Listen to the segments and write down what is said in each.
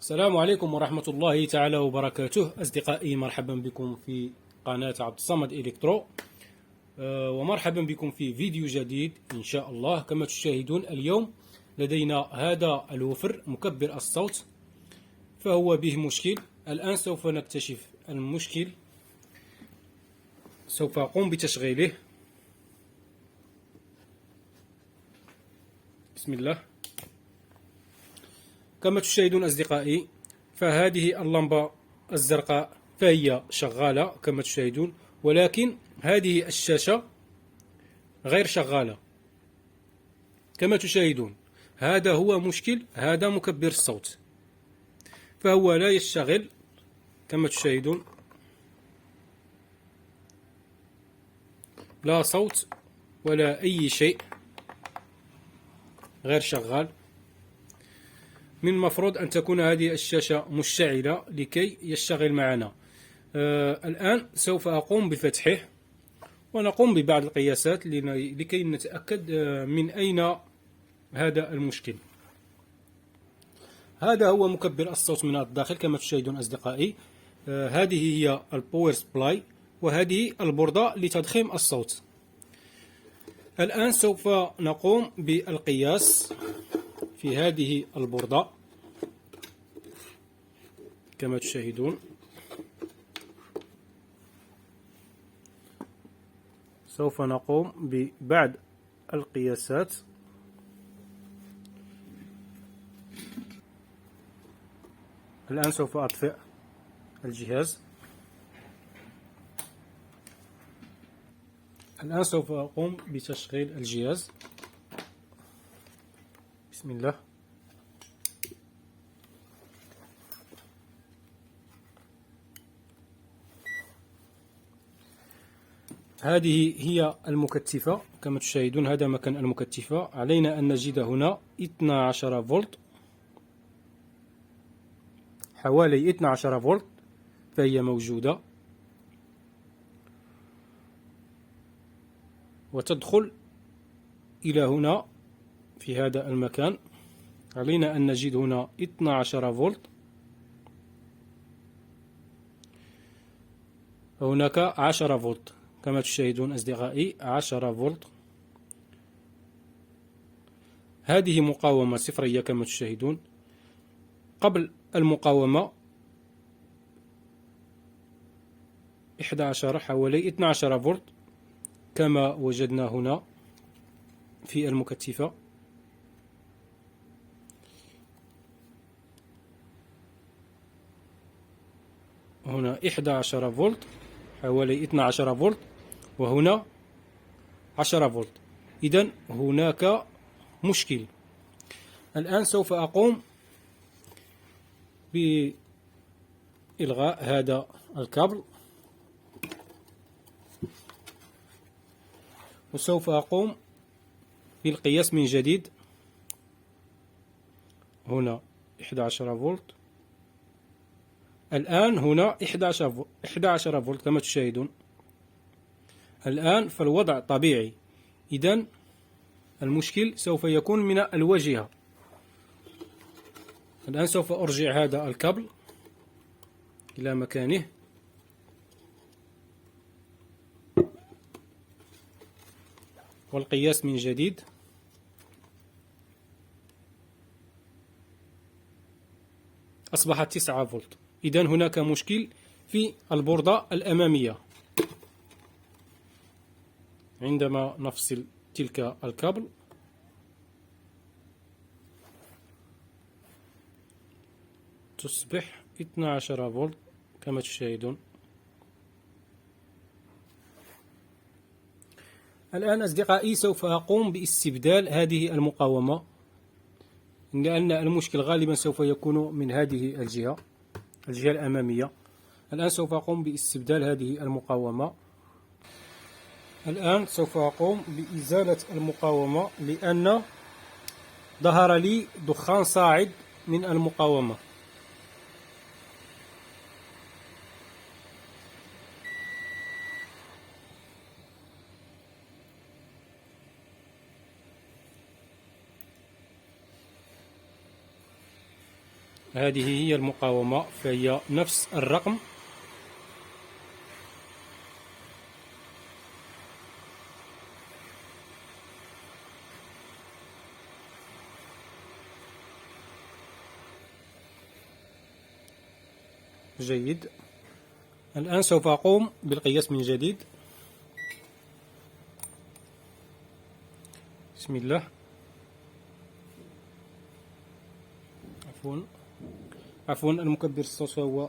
السلام عليكم ورحمة الله تعالى وبركاته. أصدقائي، مرحبا بكم في قناة عبد الصمد إلكترو. ومرحبا بكم في فيديو جديد إن شاء الله. كما تشاهدون اليوم لدينا هذا الوفر مكبر الصوت، فهو به مشكل. الآن سوف نكتشف المشكل. سوف أقوم بتشغيله. بسم الله. كما تشاهدون أصدقائي، فهذه اللمبة الزرقاء فهي شغالة كما تشاهدون، ولكن هذه الشاشة غير شغالة كما تشاهدون. هذا هو مشكل هذا مكبر الصوت، فهو لا يشتغل كما تشاهدون، لا صوت ولا أي شيء، غير شغال. من المفروض أن تكون هذه الشاشة مشتعلة لكي يشتغل معنا. الآن سوف أقوم بفتحه ونقوم ببعض القياسات لكي نتأكد من أين هذا المشكل. هذا هو مكبر الصوت من الداخل كما تشاهدون أصدقائي. هذه هي الباور سبلاي، وهذه البوردة لتضخيم الصوت. الآن سوف نقوم بالقياس في هذه البوردة كما تشاهدون. سوف نقوم ببعض القياسات. الآن سوف أطفئ الجهاز. الآن سوف أقوم بتشغيل الجهاز. بسم الله. هذه هي المكثفة كما تشاهدون. هذا مكان المكثفة. علينا أن نجد هنا 12 فولت، حوالي 12 فولت فهي موجودة، وتدخل إلى هنا في هذا المكان. علينا أن نجد هنا 12 فولت. هناك 10 فولت كما تشاهدون أصدقائي، 10 فولت. هذه مقاومة صفرية كما تشاهدون. قبل المقاومة 11 حوالي 12 فولت كما وجدنا هنا في المكثفة. هنا 11 فولت حوالي 12 فولت، وهنا 10 فولت. إذن هناك مشكل. الآن سوف أقوم بإلغاء هذا الكابل، وسوف أقوم بالقياس من جديد. هنا 11 فولت. الآن هنا 11 فولت كما تشاهدون. الآن فالوضع طبيعي. إذن المشكل سوف يكون من الواجهة. الآن سوف أرجع هذا الكابل إلى مكانه. والقياس من جديد. أصبحت 9 فولت. إذن هناك مشكل في البوردة الأمامية. عندما نفصل تلك الكابل تصبح 12 فولت كما تشاهدون. الآن أصدقائي سوف أقوم باستبدال هذه المقاومة، لأن المشكل غالبا سوف يكون من هذه الجهة الأمامية. الآن سوف أقوم باستبدال هذه المقاومة. الآن سوف أقوم بإزالة المقاومة، لأن ظهر لي دخان صاعد من المقاومة. هذه هي المقاومة، فهي نفس الرقم. جيد. الآن سوف أقوم بالقياس من جديد. بسم الله. عفوا المكبر الصوت هو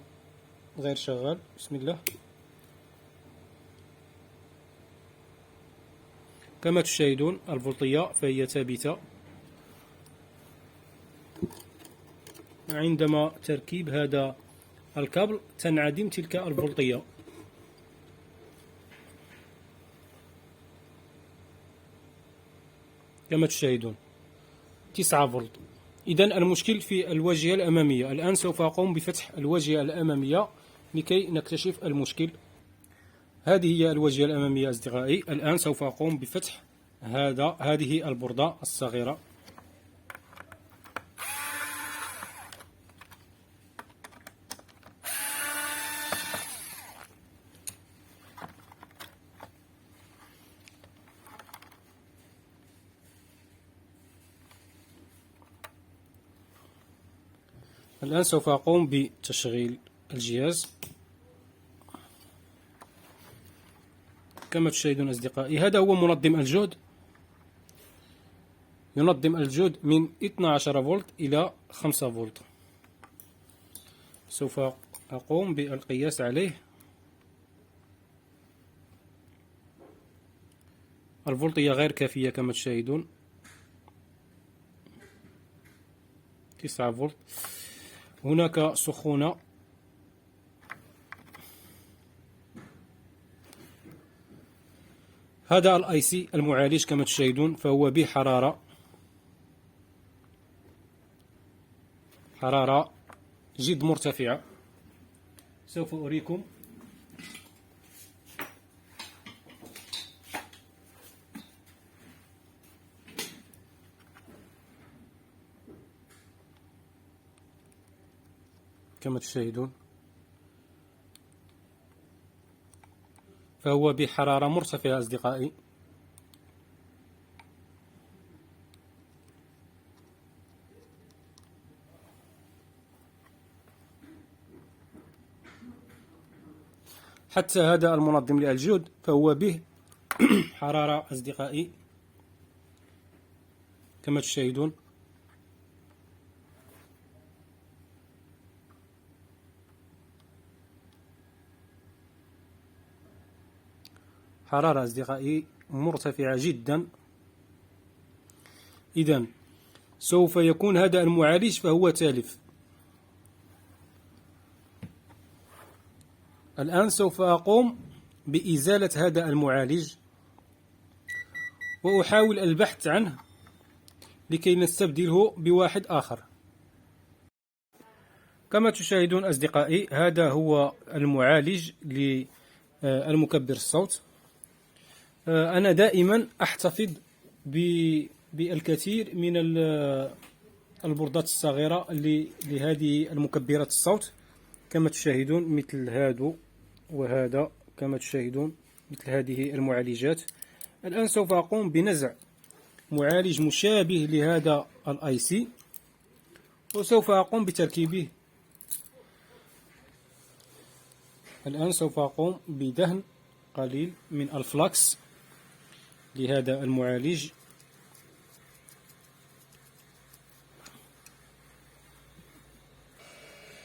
غير شغال. بسم الله. كما تشاهدون الفولتية فهي ثابتة. عندما تركيب هذا الكابل تنعدم تلك الفولتية. كما تشاهدون 9 فولت. إذن المشكل في الواجهة الأمامية. الآن سوف أقوم بفتح الواجهة الأمامية لكي نكتشف المشكل. هذه هي الواجهة الأمامية أصدقائي. الآن سوف أقوم بفتح هذه البوردة الصغيرة. الآن سوف أقوم بتشغيل الجهاز. كما تشاهدون أصدقائي هذا هو منظم الجهد. ينظم الجهد من 12 فولت إلى 5 فولت. سوف أقوم بالقياس عليه. الفولتية غير كافية كما تشاهدون 9 فولت. هناك سخونة. هذا الاي سي المعالج كما تشاهدون فهو به حرارة جد مرتفعة. سوف أريكم. كما تشاهدون فهو بحرارة مرتفعة أصدقائي. حتى هذا المنظم للجهد فهو به حرارة أصدقائي كما تشاهدون. حرارة أصدقائي مرتفعة جدا. إذن سوف يكون هذا المعالج فهو تالف. الآن سوف أقوم بإزالة هذا المعالج وأحاول البحث عنه لكي نستبدله بواحد آخر. كما تشاهدون أصدقائي هذا هو المعالج للمكبر الصوت. أنا دائما أحتفظ بالكثير من البوردات الصغيرة لهذه المكبرات الصوت كما تشاهدون مثل هذا وهذا. كما تشاهدون مثل هذه المعالجات. الآن سوف أقوم بنزع معالج مشابه لهذا الاي سي وسوف أقوم بتركيبه. الآن سوف أقوم بدهن قليل من الفلكس لهذا المعالج.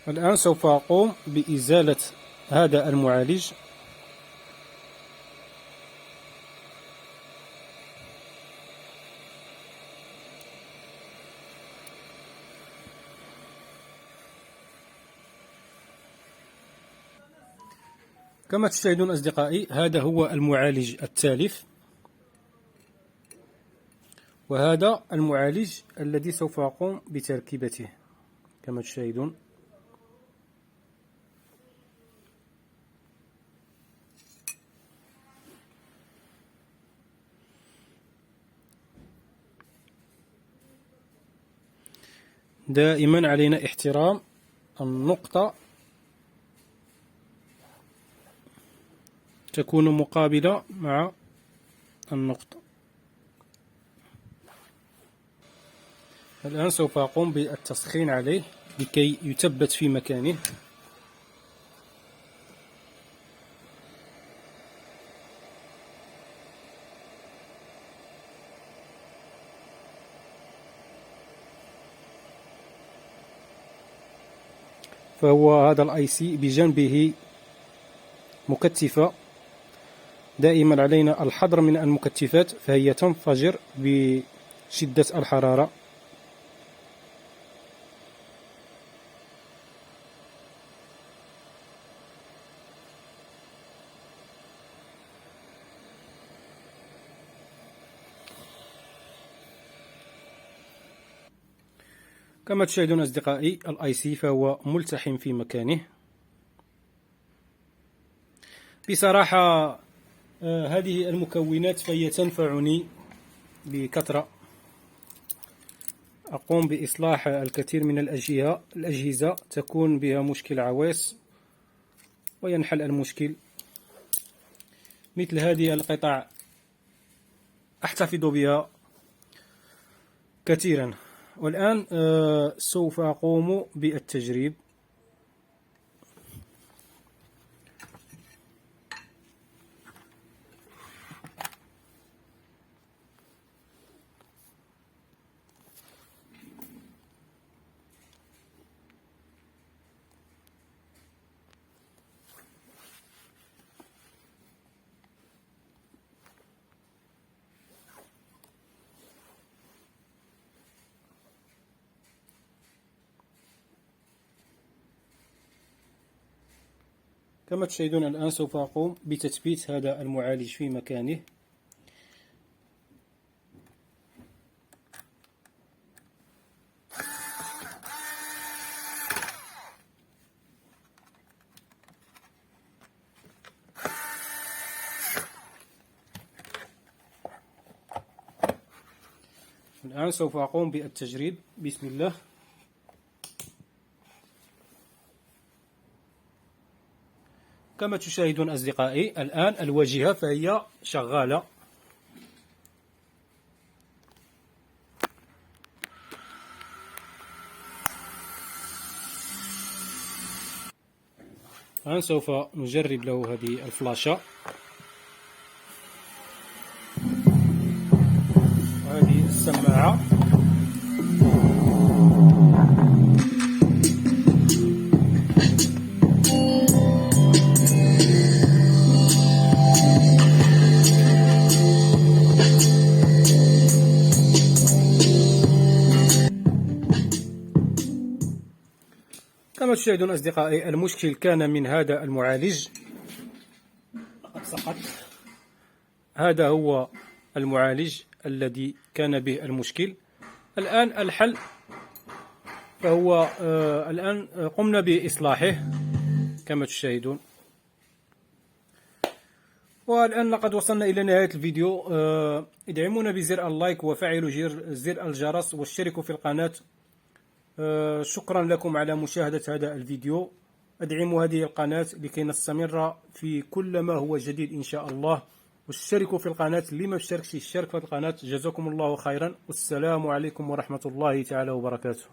الآن سوف أقوم بإزالة هذا المعالج. كما تشاهدون أصدقائي هذا هو المعالج التالف وهذا المعالج الذي سوف أقوم بتركيبته كما تشاهدون. دائما علينا احترام النقطة تكون مقابلة مع النقطة. الآن سوف أقوم بالتسخين عليه لكي يثبت في مكانه. فهو هذا الاي سي بجنبه مكثفة، دائما علينا الحذر من المكثفات فهي تنفجر بشدة الحرارة. كما تشاهدون أصدقائي الاي سي فهو ملتحم في مكانه. بصراحة هذه المكونات فهي تنفعني بكثرة. أقوم بإصلاح الكثير من الأجهزة تكون بها مشكل عويص وينحل المشكل. مثل هذه القطع أحتفظ بها كثيرا. والآن سوف أقوم بالتجريب. كما تشاهدون الآن سوف أقوم بتثبيت هذا المعالج في مكانه. الآن سوف أقوم بالتجريب. بسم الله. كما تشاهدون أصدقائي الآن الواجهة فهي شغالة. الآن سوف نجرب له هذه الفلاشة وهذه السماعة. كما تشاهدون أصدقائي المشكل كان من هذا المعالج. لقد سقط. هذا هو المعالج الذي كان به المشكل. الآن الحل فهو الآن قمنا بإصلاحه كما تشاهدون. والآن لقد وصلنا إلى نهاية الفيديو. ادعمونا بزر اللايك وفعلوا زر الجرس واشتركوا في القناة. شكرا لكم على مشاهدة هذا الفيديو. ادعموا هذه القناة لكي نستمر في كل ما هو جديد إن شاء الله، واشتركوا في القناة اللي ما اشتركش يشترك في القناة. جزاكم الله خيرا، والسلام عليكم ورحمة الله تعالى وبركاته.